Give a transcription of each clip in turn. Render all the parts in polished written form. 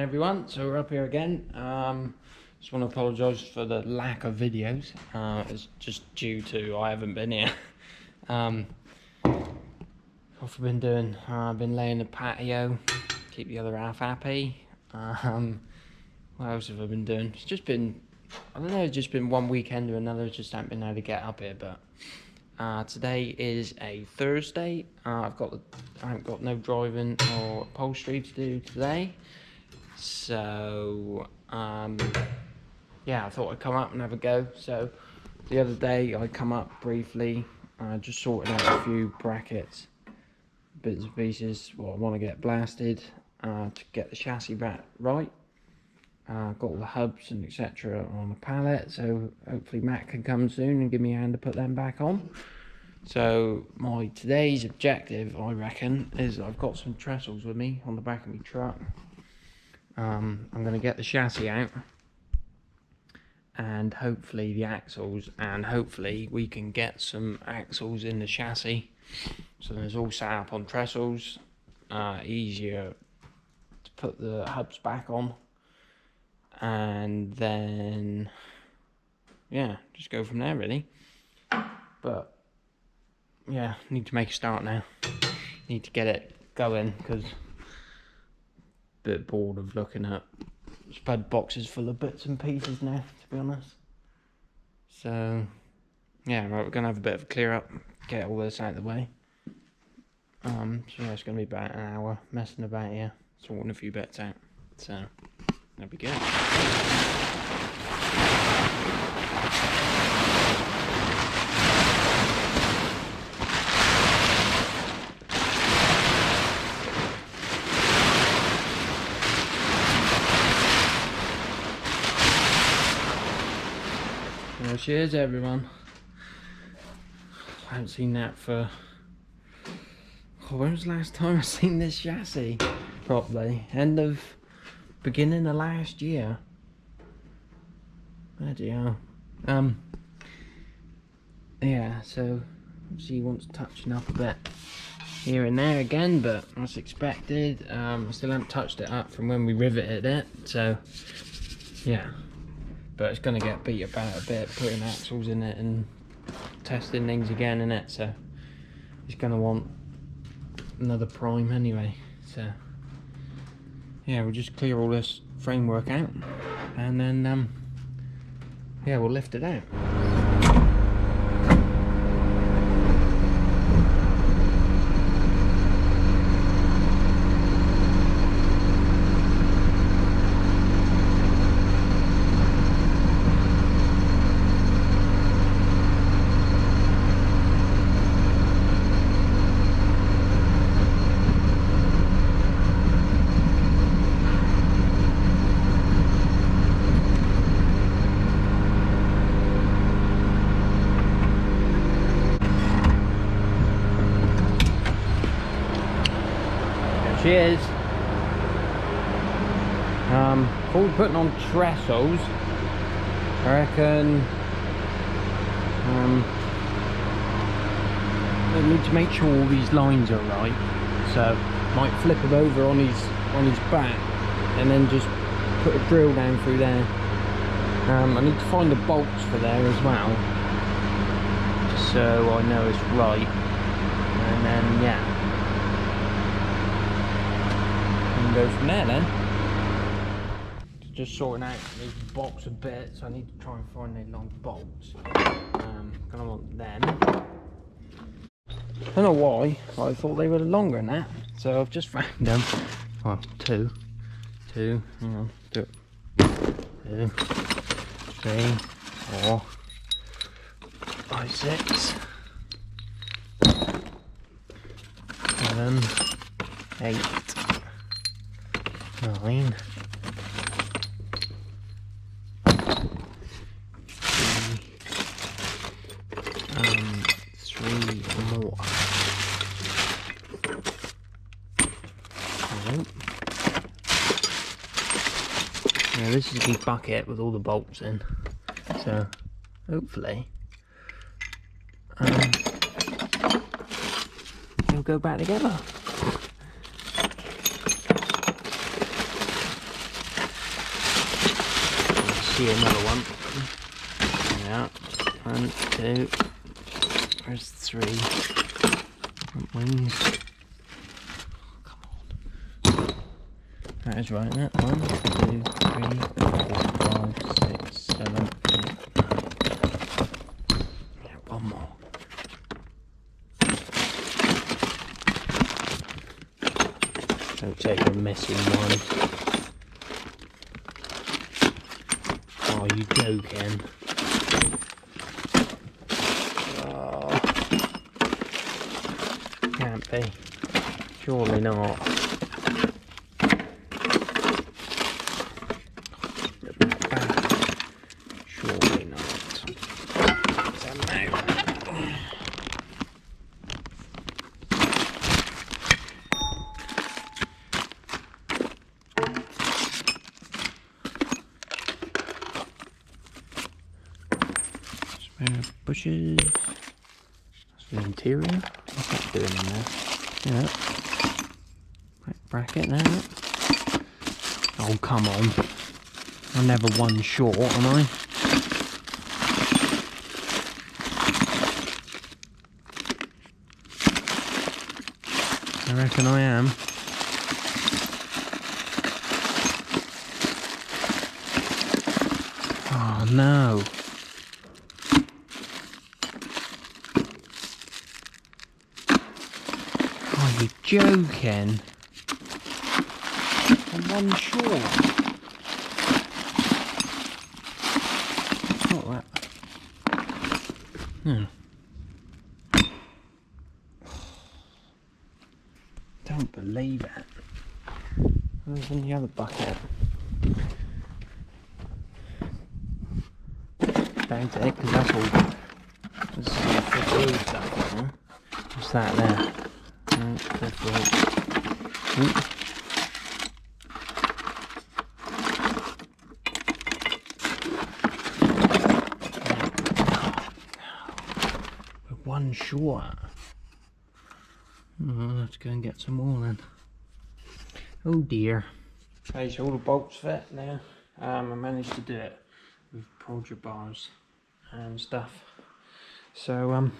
everyone, so we're up here again. Just want to apologise for the lack of videos. It's just due to I haven't been here. What have I been doing? I've been laying the patio, keep the other half happy. What else have I been doing? It's just been, I don't know, it's just been one weekend or another. Just haven't been able to get up here. But today is a Thursday. I haven't got no driving or upholstery to do today. So yeah, I thought I'd come up and have a go. So the other day I come up briefly, just sorted out a few brackets, bits and pieces what I want to get blasted to get the chassis back right. Got all the hubs and etc on the pallet, so hopefully Matt can come soon and give me a hand to put them back on. So my today's objective, I reckon, is I've got some trestles with me on the back of my truck. I'm going to get the chassis out and hopefully the axles, and hopefully we can get some axles in the chassis so there's all set up on trestles, easier to put the hubs back on, and then yeah, just go from there really. But yeah, need to make a start now, need to get it going because bit bored of looking at spud boxes full of bits and pieces now, to be honest. So yeah, right, we're gonna have a bit of a clear up, get all this out of the way. So yeah, it's gonna be about an hour messing about here, sorting a few bits out, so that'll be good. There she is, everyone. I haven't seen that for... Oh, when was the last time I seen this chassis properly? Beginning of last year. Bloody hell. Yeah, so obviously he wants touching up a bit here and there again, but as expected. I still haven't touched it up from when we riveted it, so yeah. But it's going to get beat about a bit, putting axles in it and testing things again in it, so it's going to want another prime anyway. So yeah, we'll just clear all this framework out and then yeah, we'll lift it out. She is. Before we're putting on trestles, I reckon we need to make sure all these lines are right. So might flip him over on his back and then just put a drill down through there. I need to find the bolts for there as well, so I know it's right. And then yeah, go from there then. Just sorting out these box of bits. I need to try and find the long bolts. Gonna want them. I don't know why, but I thought they were longer than that, so I've just found them. Well, two, hang on, 2, 3, 4, 5, 6, 7, 8, 9, 3 more. Now this is the bucket with all the bolts in, so hopefully they'll go back together. see another one. Yeah, 1, 2, there's 3 front wings. Come on. That is right, that 1, 2, 3, 4, 5, 6, 7, 8, 9. Yeah, one more. Don't take a missing one. Oh, you joking? Oh, can't be. Surely not. Surely not. So no. Bushes. That's the interior. What's that doing in there? Yeah. Right, bracket there. Oh, come on. I'm never one short, am I? I reckon I am. Oh, no. Are you joking? I'm one short. It's not that. No. Don't believe it. Where's in the other bucket? Don't it, because that's all. This is all the blue stuff, huh? What's that there? We're one short. Oh, let's go and get some more then. Oh dear. Okay, so all the bolts fit now. I managed to do it with project bars and stuff. So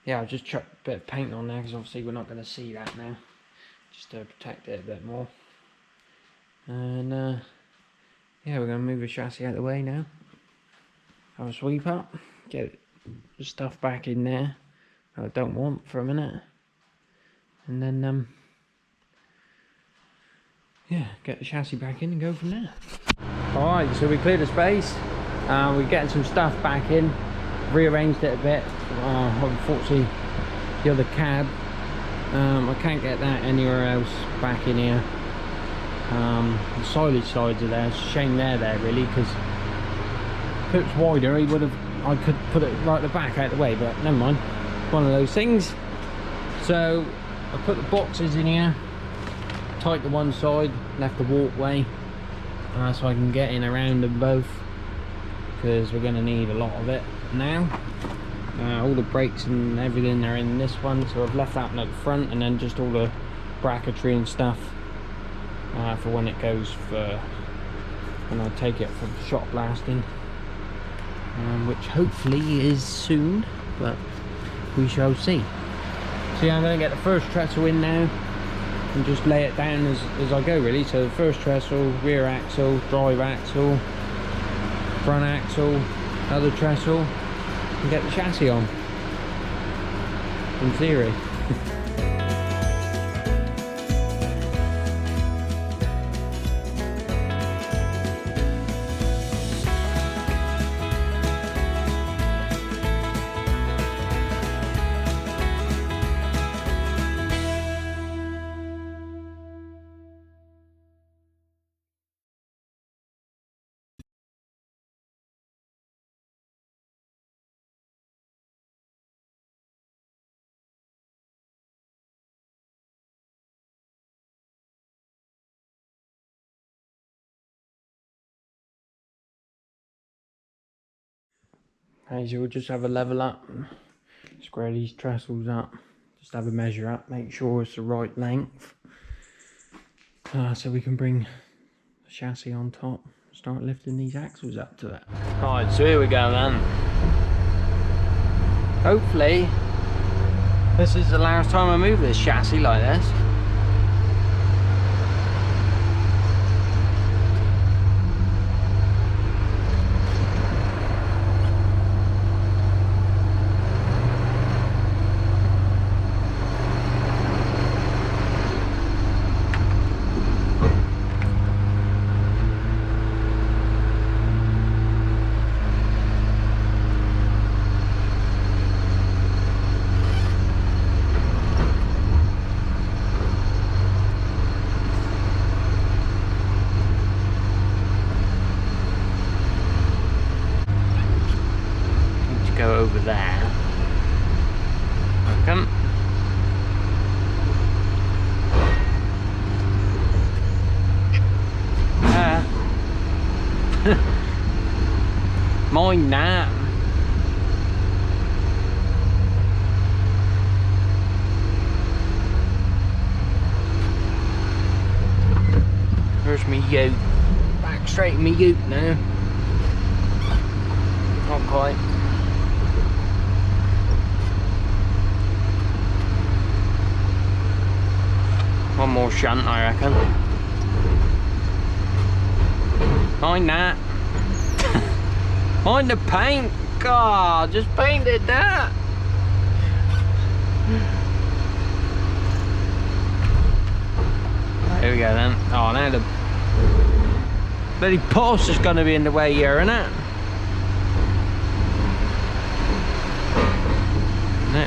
yeah, I'll just chuck a bit of paint on there because obviously we're not going to see that now, just to protect it a bit more. And yeah, we're going to move the chassis out of the way now. Have a sweep up, get the stuff back in there that I don't want for a minute, and then yeah, get the chassis back in and go from there. Alright, so we cleared the space, we're getting some stuff back in, rearranged it a bit. Unfortunately the other cab, I can't get that anywhere else back in here. The silage sides are there. It's a shame they're there really, because if it was wider I could put it right at the back out of the way, but never mind, one of those things. So I put the boxes in here, tight to one side, left the walkway, so I can get in around them both, because we're going to need a lot of it now. All the brakes and everything are in this one, so I've left that one at the front, and then just all the bracketry and stuff for when it goes for when I take it for shot blasting, which hopefully is soon, but we shall see. So yeah, I'm going to get the first trestle in now and just lay it down as I go really. So the first trestle, rear axle, drive axle, front axle, other trestle, and get the chassis on, in theory. As you'll just have a level up, square these trestles up, just have a measure up, make sure it's the right length, so we can bring the chassis on top. start lifting these axles up to it. Alright, so here we go then. Hopefully this is the last time I move this chassis like this. Go over there. Come. Mine that. There's me ute. Back straight in me ute now. Not quite. One more shunt, I reckon. Mind that. Mind the paint. God, just painted that. Here we go then. Oh, now the bloody post is going to be in the way here, isn't it?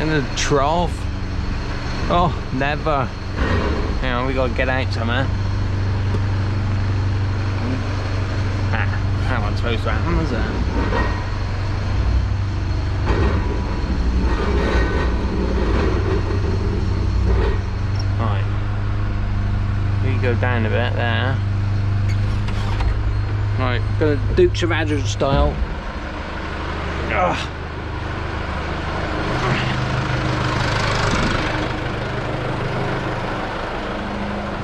In the trough. Oh, never. Hang on, we gotta get out somehow. Ah, that wasn't supposed to happen, was it? Right. We go down a bit there. Right, gonna Dukes of Hazzard style. Ugh.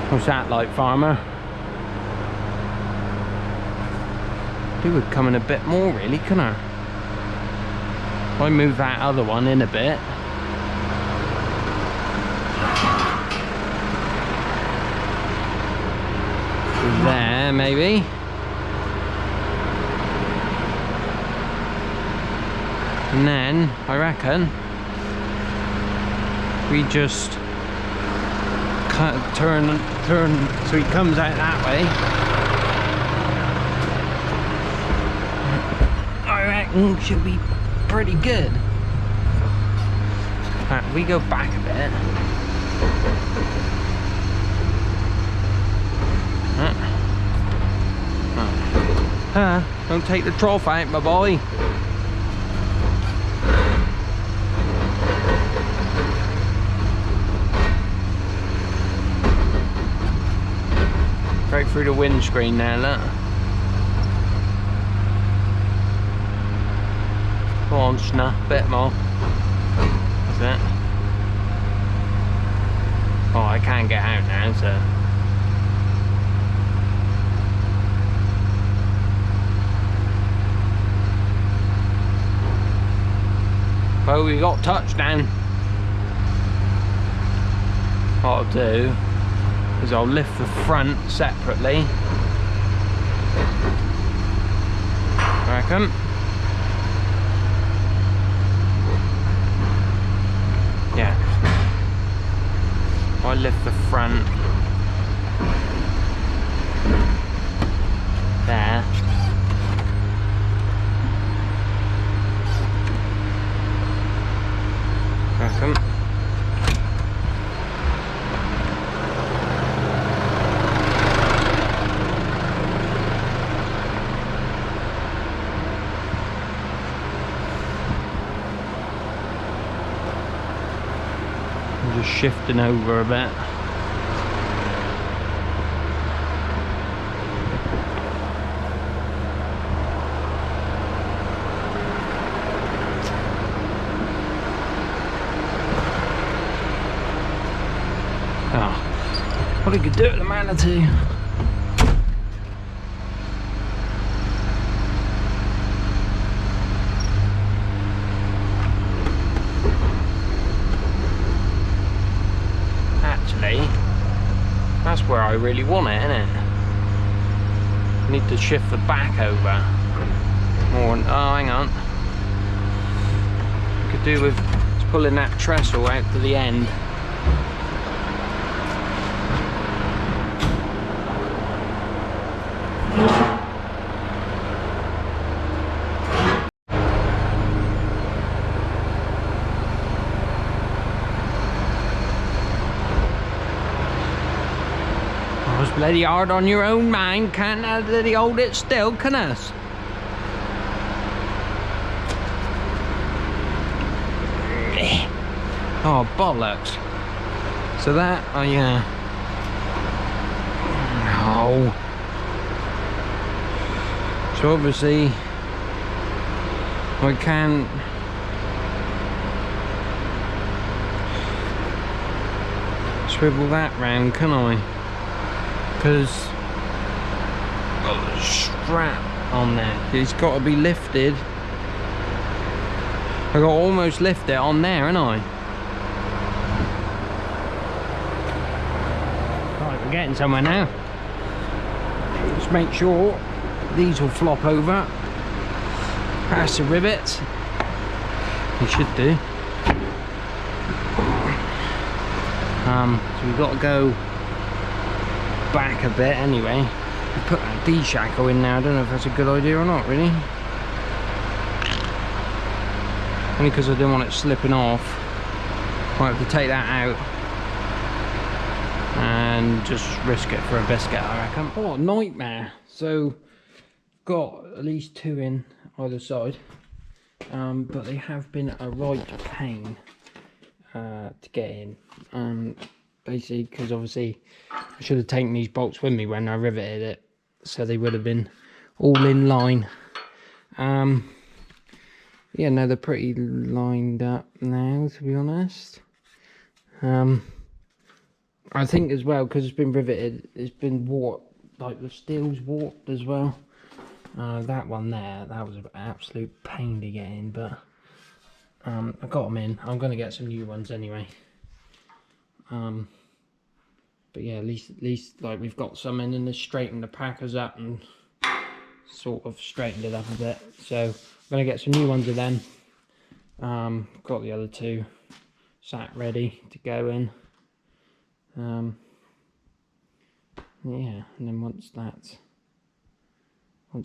What's that like, farmer? Do would come in a bit more, really, couldn't I? If I move that other one in a bit. There, maybe. And then, I reckon, we just turn so he comes out that way. I reckon should be pretty good. Right, we go back a bit. Don't take the trough out, my boy. Right through the windscreen now, look. Go on, snuff, a bit more. That's it. Oh, I can't get out now, so. Well, we got touchdown. What I'll do is I'll lift the front separately. I reckon. Yeah. I lift the front there. I reckon. Just shifting over a bit. Oh, what he could do at the Manatee. actually, that's where I really want it, isn't it? Need to shift the back over. More, oh, hang on. Could do with just pulling that trestle out to the end. I was bloody hard on your own mind, can't bloody hold it still, can us? Oh, bollocks. So that, oh yeah. No. So obviously, I can't swivel that round, can I? Because got the strap on there. It's got to be lifted. I got to almost lift it on there, ain't I? Right, we're getting somewhere now. Just make sure these will flop over past the rivets. They should do. So we've got to go back a bit anyway. We put that D-shackle in now. I don't know if that's a good idea or not, really. Only because I didn't want it slipping off. Might have to take that out and just risk it for a biscuit, I reckon. Oh, what a nightmare. So got at least 2 in either side, but they have been a right pain to get in. Basically, because obviously I should have taken these bolts with me when I riveted it, so they would have been all in line. Yeah, no, they're pretty lined up now, to be honest. I think as well, because it's been riveted, it's been warped, like the steel's warped as well. That one there, that was an absolute pain to get in, but I got them in. I'm going to get some new ones anyway. But yeah, at least like we've got some in, and they straightened the packers up and sort of straightened it up a bit. So I'm going to get some new ones of them. Got the other 2 sat ready to go in. Yeah, and then once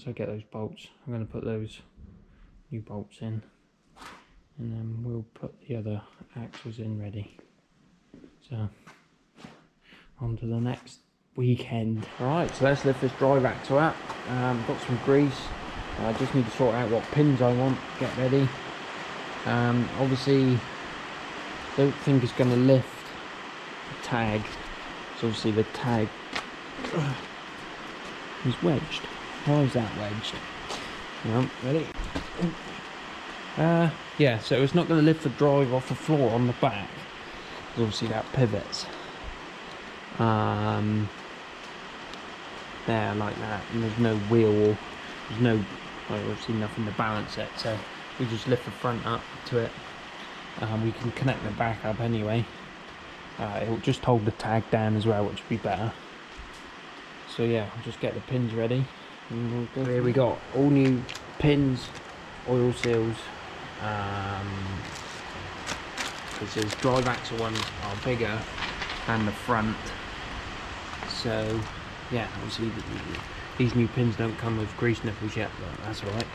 I get those bolts, I'm going to put those new bolts in, and then we'll put the other axles in ready. So on to the next weekend. Alright, so let's lift this drive axle up. Got some grease. I just need to sort out what pins I want, get ready. Obviously don't think it's going to lift the tag, so obviously the tag is wedged. Why is that wedged? Ready? Yeah, so it's not going to lift the drive off the floor on the back. Obviously that pivots there like that, and there's no wheel, there's no, obviously nothing to balance it, so we just lift the front up to it. We can connect the back up anyway. It'll just hold the tag down as well, which would be better. So yeah, I'll just get the pins ready, and we'll go. Here we got all new pins, oil seals, because these drive axle ones are bigger than the front. So yeah, obviously these new pins don't come with grease nipples yet, but that's alright.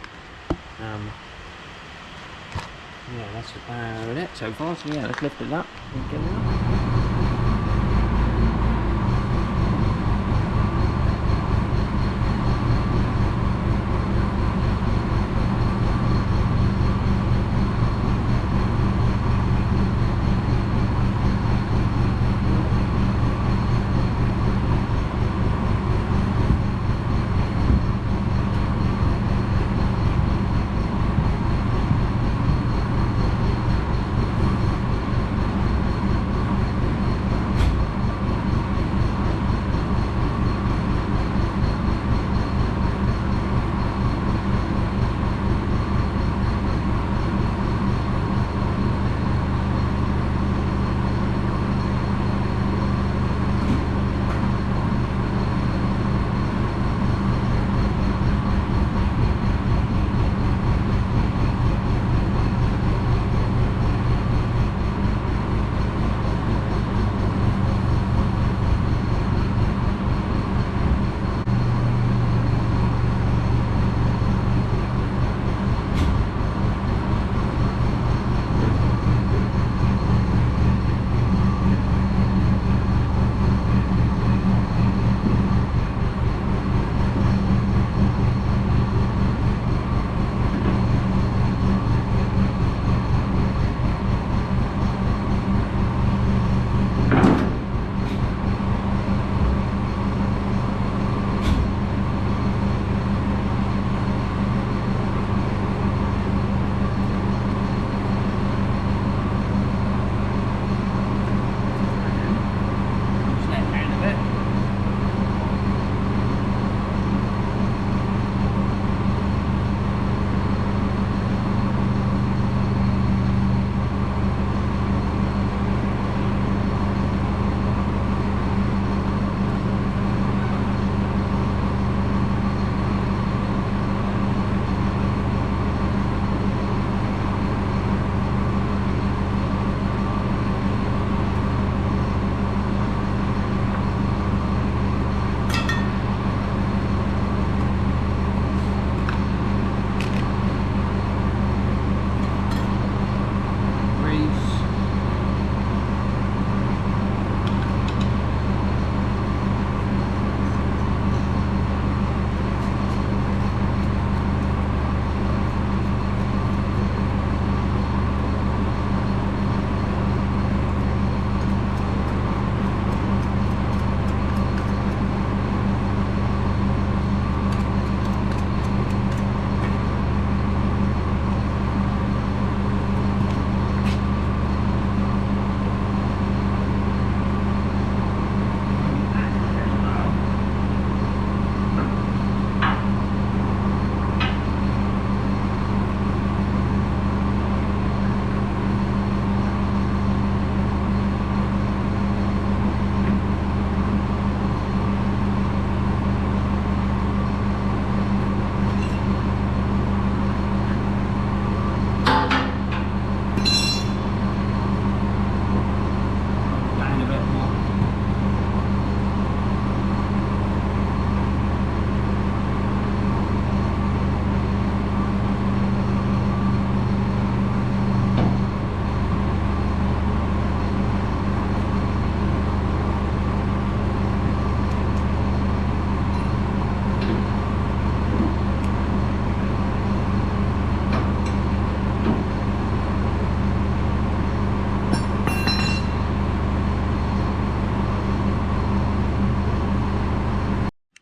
Yeah, that's about it so far. So yeah, let's lift it up and get it up.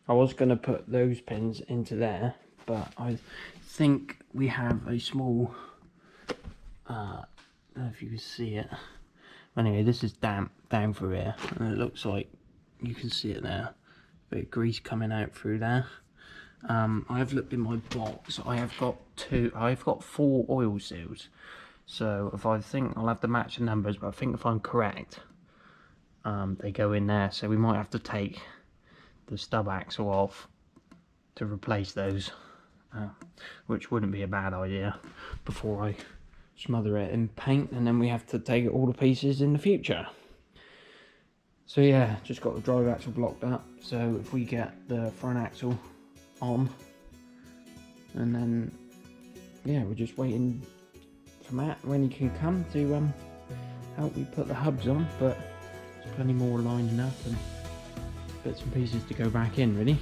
I was going to put those pins into there, but I think we have a small, I don't know if you can see it. Anyway, this is damp down through here, and it looks like you can see it there. A bit of grease coming out through there. I've looked in my box. I've got 4 oil seals. So if I think I'll have to match the numbers, but I think if I'm correct, they go in there. So we might have to take the stub axle off to replace those, which wouldn't be a bad idea before I smother it in paint, and then we have to take it all to pieces in the future. So yeah, just got the drive axle blocked up, so if we get the front axle on, and then yeah, we're just waiting for Matt when he can come to help me put the hubs on, but there's plenty more lining up and bits and pieces to go back in really.